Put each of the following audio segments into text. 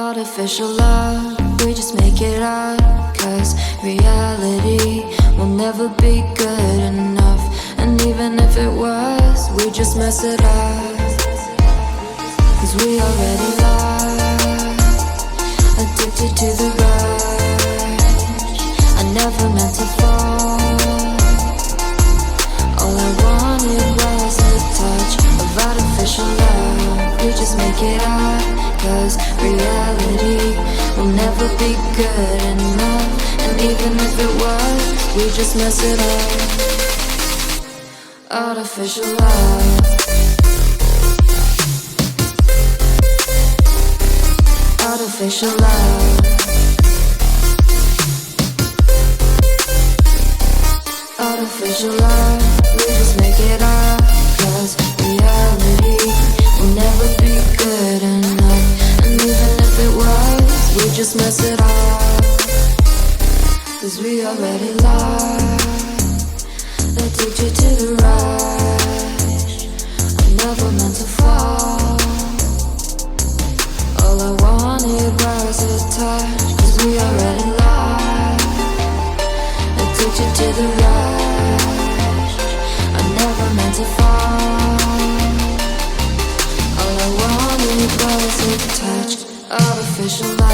Artificial love, we just make it up. Cause reality will never be good enough. And even if it was, we just mess it up. Cause we already lost, addicted to the rush. I never meant to fall. All I wanted was a touch of artificial love. We just make it up. Cause reality will never be good enough. And even if it was, we just mess it up. Artificial love. Artificial love. Artificial love. We just make it up. Cause reality will never be good enough. And even if it was, we just mess it up. Cause we already lost, addicted to the rush. I never meant to fall. All I wanted was a touch. Cause we already lost, addicted to the rush. I never meant to fall. All I wanted was a touch. Artificial love.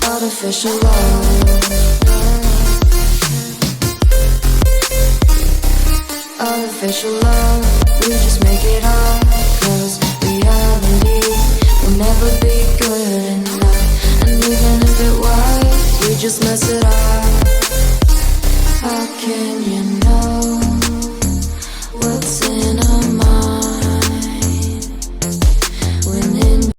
Artificial love. Artificial love. We just make it up. Cause reality will never be good enough. And even if it was, we just mess it up.